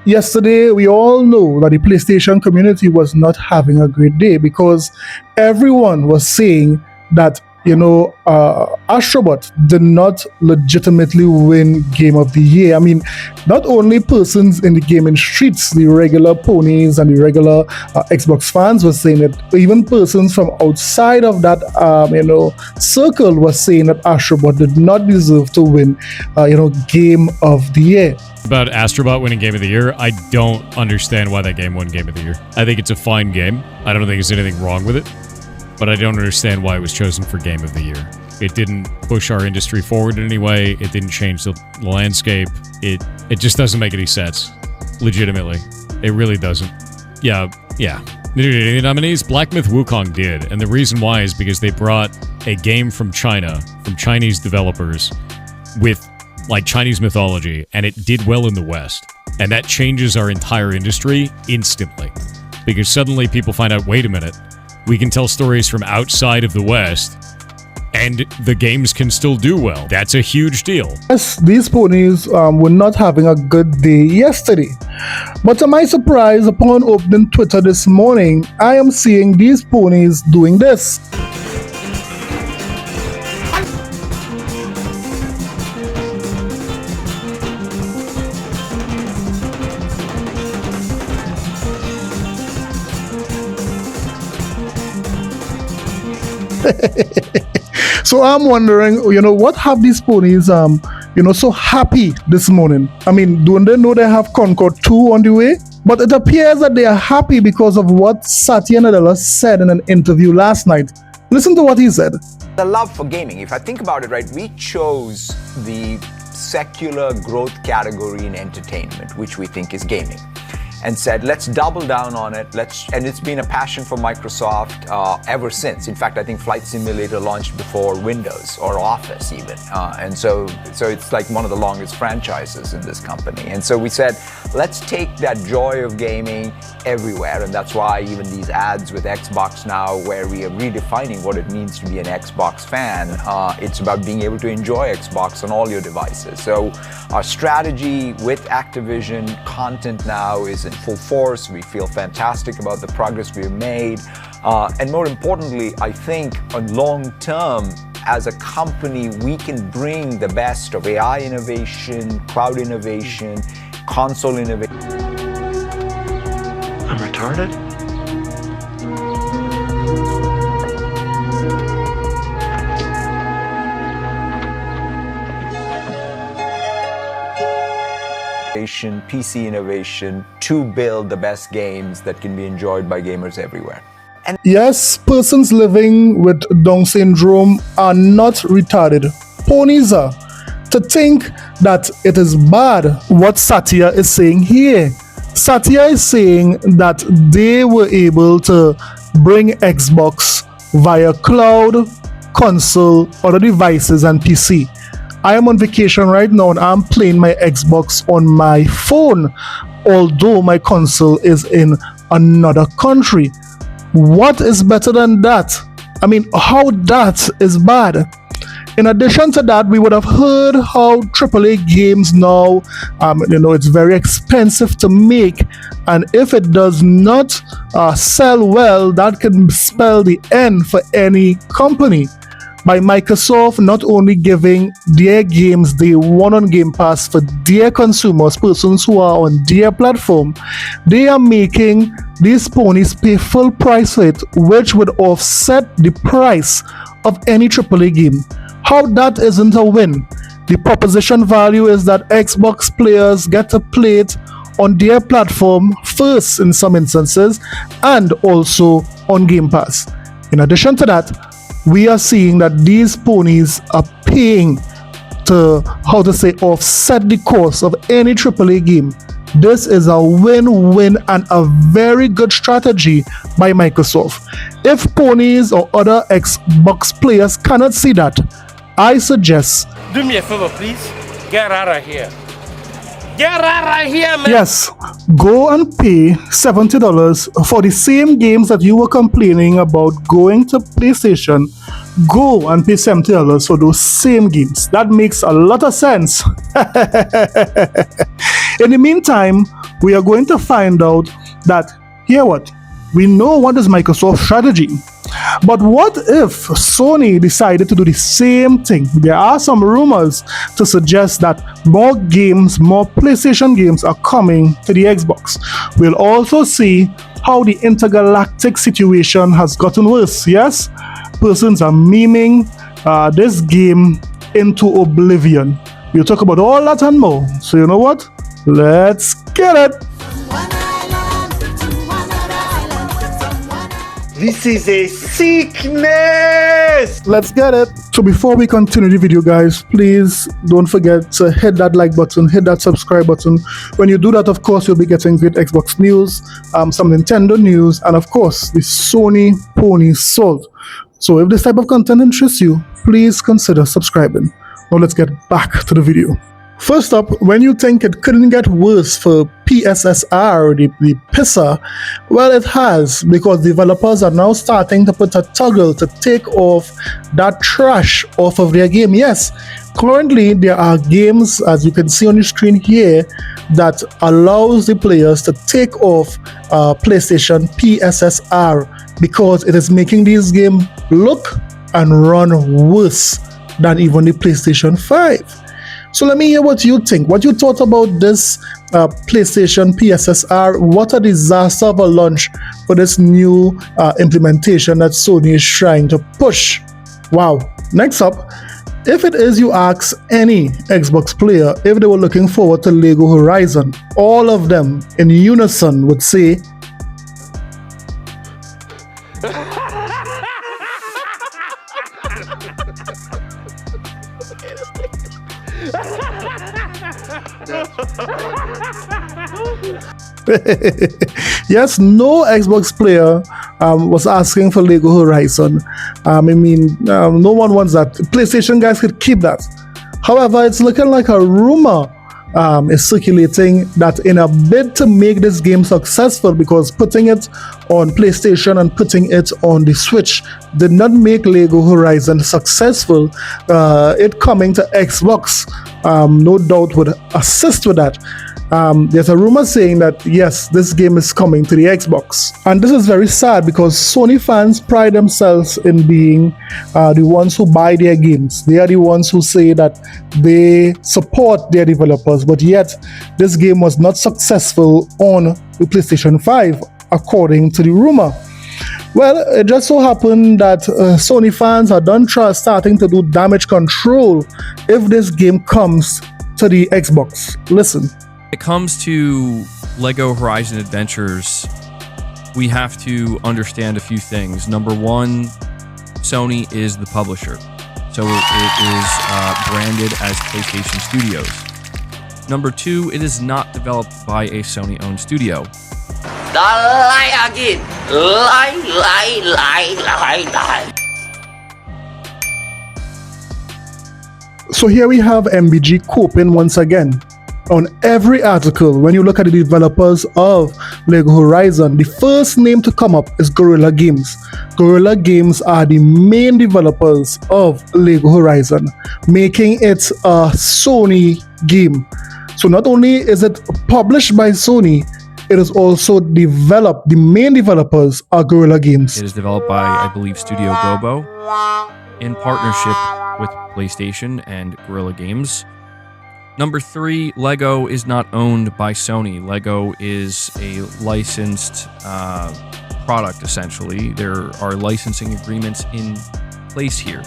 yesterday we all know that the PlayStation community was not having a great day because everyone was saying that Astrobot did not legitimately win Game of the Year. I mean, not only persons in the gaming streets, the regular ponies and the regular Xbox fans were saying it, even persons from outside of that circle was saying that Astrobot did not deserve to win Game of the Year. About Astrobot winning Game of the Year, I don't understand why that game won Game of the Year. I think it's a fine game. I don't think there's anything wrong with it, but I don't understand why it was chosen for Game of the Year. It didn't push our industry forward in any way. It didn't change the landscape. It just doesn't make any sense. Legitimately. It really doesn't. Yeah. The nominees, Black Myth Wukong did, and the reason why is because they brought a game from China, from Chinese developers, with Chinese mythology, and it did well in the West. And that changes our entire industry instantly. Because suddenly people find out, wait a minute, we can tell stories from outside of the West, and the games can still do well. That's a huge deal. Yes, these ponies were not having a good day yesterday. But to my surprise, upon opening Twitter this morning, I am seeing these ponies doing this. So I'm wondering, what have these ponies, so happy this morning? I mean, don't they know they have Concord 2 on the way? But it appears that they are happy because of what Satya Nadella said in an interview last night. Listen to what he said. The love for gaming, if I think about it, right, we chose the secular growth category in entertainment, which we think is gaming, and said, let's double down on it. And it's been a passion for Microsoft ever since. In fact, I think Flight Simulator launched before Windows or Office even. And so it's like one of the longest franchises in this company. And so we said, let's take that joy of gaming everywhere. And that's why even these ads with Xbox now, where we are redefining what it means to be an Xbox fan, it's about being able to enjoy Xbox on all your devices. So our strategy with Activision content now is in full force. We feel fantastic about the progress we've made. And more importantly, I think on long term, as a company, we can bring the best of AI innovation, cloud innovation, console innovation. I'm retarded? PC innovation to build the best games that can be enjoyed by gamers everywhere. And yes, persons living with Down syndrome are not retarded. Ponies are. To think that it is bad what Satya is saying here. Satya is saying that they were able to bring Xbox via cloud, console, other devices, and PC. I am on vacation right now and I'm playing my Xbox on my phone, although my console is in another country. What is better than that? I mean, how that is bad? In addition to that, we would have heard how AAA games now, it's very expensive to make. And if it does not sell well, that can spell the end for any company. By Microsoft not only giving their games day one on Game Pass for their consumers, persons who are on their platform, they are making these ponies pay full price for it, which would offset the price of any AAA game. How that isn't a win? The proposition value is that Xbox players get to play it on their platform first in some instances, and also on Game Pass. In addition to that, we are seeing that these ponies are paying to, offset the cost of any AAA game. This is a win-win and a very good strategy by Microsoft. If ponies or other Xbox players cannot see that, I suggest, do me a favor, please. Get out of here. Get out of here, man. Yes, go and pay $70 for the same games that you were complaining about going to PlayStation. Go and pay $70 for those same games. That makes a lot of sense. In the meantime, we are going to find out that, hear what? We know what is Microsoft's strategy. But what if Sony decided to do the same thing? There are some rumors to suggest that more games, more PlayStation games are coming to the Xbox. We'll also see how the Intergalactic situation has gotten worse. Yes, persons are memeing this game into oblivion. We'll talk about all that and more. So you know what? Let's get it. This is a sickness! Let's get it. So before we continue the video, guys, please don't forget to hit that like button, hit that subscribe button. When you do that, of course, you'll be getting great Xbox news, some Nintendo news, and of course, the Sony pony sold. So if this type of content interests you, please consider subscribing. Now let's get back to the video. First up, when you think it couldn't get worse for PSSR, the pisser, well, it has, because developers are now starting to put a toggle to take off that trash off of their game. Yes, currently there are games, as you can see on the screen here, that allows the players to take off PlayStation PSSR because it is making these games look and run worse than even the PlayStation 5. So let me hear what you think. What you thought about this PlayStation PSSR? What a disaster of a launch for this new implementation that Sony is trying to push. Wow. Next up, if it is you ask any Xbox player if they were looking forward to Lego Horizon, all of them in unison would say, yes, no Xbox player was asking for Lego Horizon. No one wants that. PlayStation guys could keep that. However, it's looking like a rumor is circulating that in a bid to make this game successful, because putting it on PlayStation and putting it on the Switch did not make Lego Horizon successful, it coming to Xbox no doubt would assist with that. There's a rumor saying that yes, this game is coming to the Xbox, and this is very sad because Sony fans pride themselves in being the ones who buy their games. They are the ones who say that they support their developers, but yet this game was not successful on the PlayStation 5 according to the rumor. Well, it just so happened that Sony fans are starting to do damage control if this game comes to the Xbox. Listen. When it comes to Lego Horizon Adventures, we have to understand a few things. Number one, Sony is the publisher, so it is branded as PlayStation Studios. Number two, it is not developed by a Sony-owned studio. Lie again. Lie. So here we have MBG coping once again. On every article, when you look at the developers of Lego Horizon, the first name to come up is Guerrilla Games. Guerrilla Games are the main developers of Lego Horizon, making it a Sony game. So not only is it published by Sony, it is also developed. The main developers are Guerrilla Games. It is developed by, I believe, Studio Gobo in partnership with PlayStation and Guerrilla Games. Number three, Lego is not owned by Sony. Lego is a licensed product, essentially. There are licensing agreements in place here.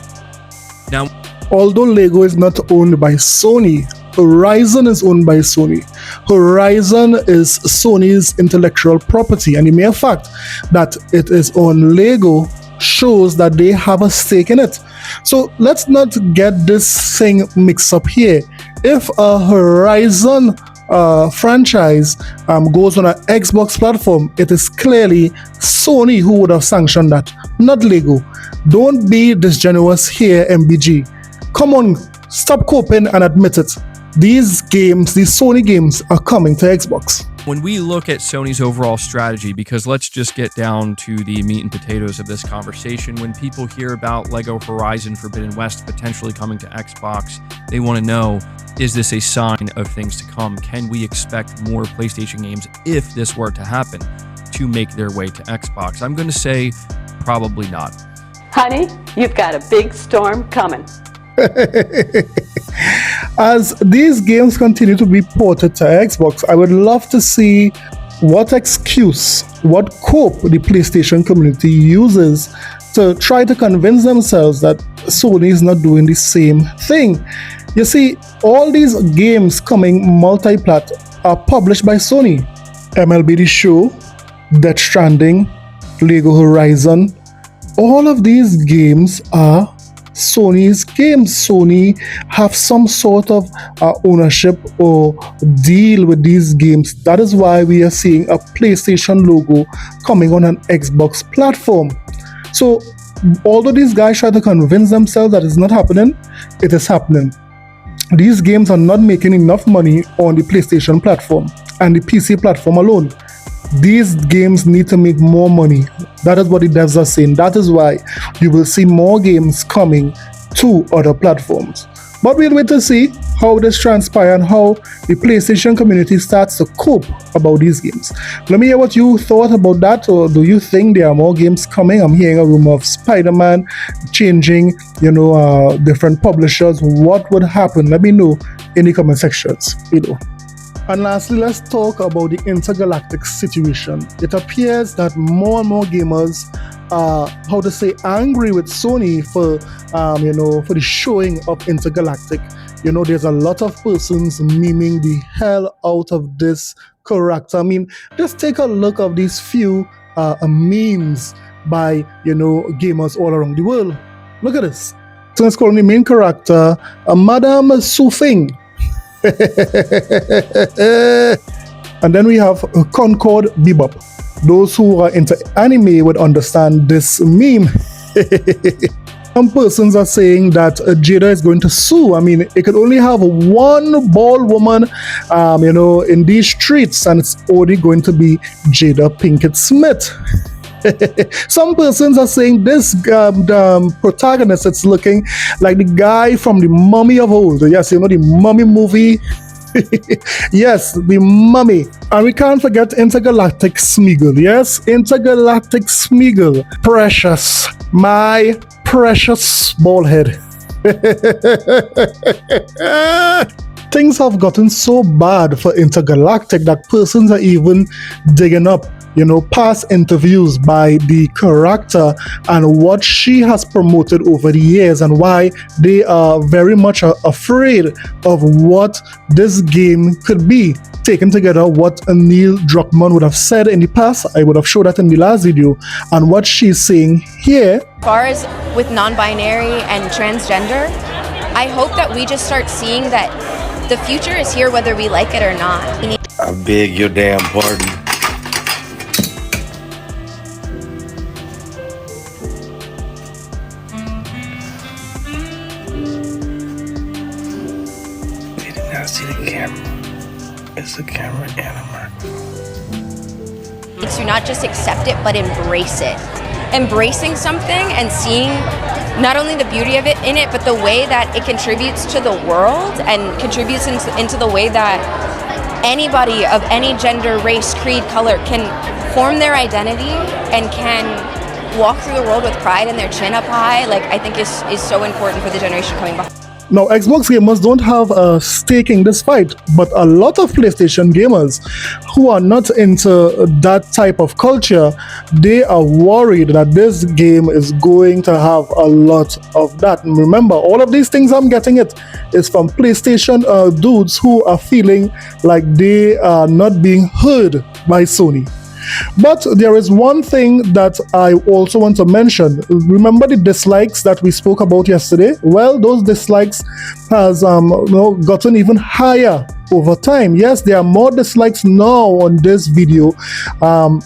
Now, although Lego is not owned by Sony, Horizon is owned by Sony. Horizon is Sony's intellectual property, and the mere fact that it is on Lego shows that they have a stake in it. So let's not get this thing mixed up here. If a Horizon franchise goes on an Xbox platform, it is clearly Sony who would have sanctioned that, not Lego. Don't be disingenuous here, MBG. Come on, stop coping and admit it. These games, these Sony games, are coming to Xbox. When we look at Sony's overall strategy, because let's just get down to the meat and potatoes of this conversation, when people hear about LEGO Horizon Forbidden West potentially coming to Xbox, they want to know, is this a sign of things to come? Can we expect more PlayStation games, if this were to happen, to make their way to Xbox? I'm going to say probably not. Honey, you've got a big storm coming. As these games continue to be ported to Xbox, I would love to see what excuse, what cope the PlayStation community uses to try to convince themselves that Sony is not doing the same thing. You see, all these games coming multi-plat are published by Sony. MLB The Show, Death Stranding, LEGO Horizon, all of these games are Sony's games. Sony have some sort of ownership or deal with these games. That is why we are seeing a PlayStation logo coming on an Xbox platform. So although these guys try to convince themselves that it's not happening, it is happening. These games are not making enough money on the PlayStation platform and the PC platform alone. These games need to make more money. That is what the devs are saying. That is why you will see more games coming to other platforms. But we'll wait to see how this transpires and how the PlayStation community starts to cope about these games. Let me hear what you thought about that, or do you think there are more games coming? I'm hearing a rumor of Spider-Man changing, different publishers. What would happen? Let me know in the comment sections below. And lastly, let's talk about the Intergalactic situation. It appears that more and more gamers are, angry with Sony for, for the showing of Intergalactic. There's a lot of persons memeing the hell out of this character. I mean, just take a look of these few memes by, gamers all around the world. Look at this. So let's call the main character, Madame Su Fing. And then we have Concord Bebop. Those who are into anime would understand this meme. Some persons are saying that Jada is going to sue. I mean, it could only have one bald woman, in these streets, and it's only going to be Jada Pinkett Smith. Some persons are saying this the protagonist, it's looking like the guy from the Mummy of old. Yes, the Mummy movie. Yes, the Mummy. And we can't forget Intergalactic Smeagol. Yes, Intergalactic Smeagol. Precious. My precious bald head. Things have gotten so bad for Intergalactic that persons are even digging up past interviews by the character and what she has promoted over the years, and why they are very much afraid of what this game could be. Taken together, what Neil Druckmann would have said in the past, I would have showed that in the last video, and what she's saying here. As far as with non-binary and transgender, I hope that we just start seeing that the future is here whether we like it or not. I beg your damn pardon. See the camera. It's a camera and a microphone. It's to not just accept it, but embrace it. Embracing something and seeing not only the beauty of it in it, but the way that it contributes to the world and contributes into the way that anybody of any gender, race, creed, color can form their identity and can walk through the world with pride and their chin up high. Like, I think is so important for the generation coming behind. Now, Xbox gamers don't have a stake in this fight, but a lot of PlayStation gamers who are not into that type of culture, they are worried that this game is going to have a lot of that. And remember, all of these things I'm getting it is from PlayStation dudes who are feeling like they are not being heard by Sony. But there is one thing that I also want to mention. Remember the dislikes that we spoke about yesterday? Well, those dislikes has gotten even higher over time. Yes, there are more dislikes now on this video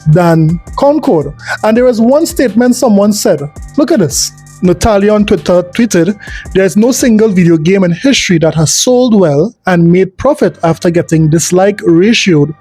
than Concord. And there is one statement someone said. Look at this. Natalia on Twitter tweeted, "There is no single video game in history that has sold well and made profit after getting dislike ratioed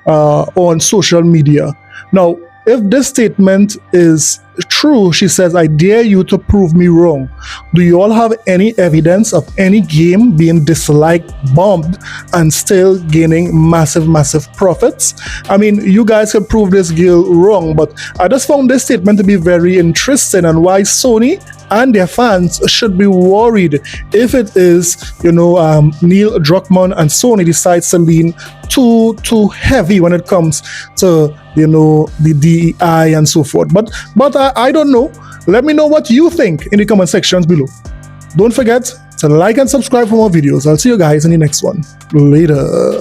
on social media. Now, if this statement is true, she says, I dare you to prove me wrong. Do you all have any evidence of any game being disliked, bombed, and still gaining massive profits? I mean, you guys can prove this girl wrong, but I just found this statement to be very interesting, and why Sony and their fans should be worried if it is, Neil Druckmann and Sony decides to lean too heavy when it comes to, the DEI and so forth. But I don't know. Let me know what you think in the comment sections below. Don't forget to like and subscribe for more videos. I'll see you guys in the next one. Later.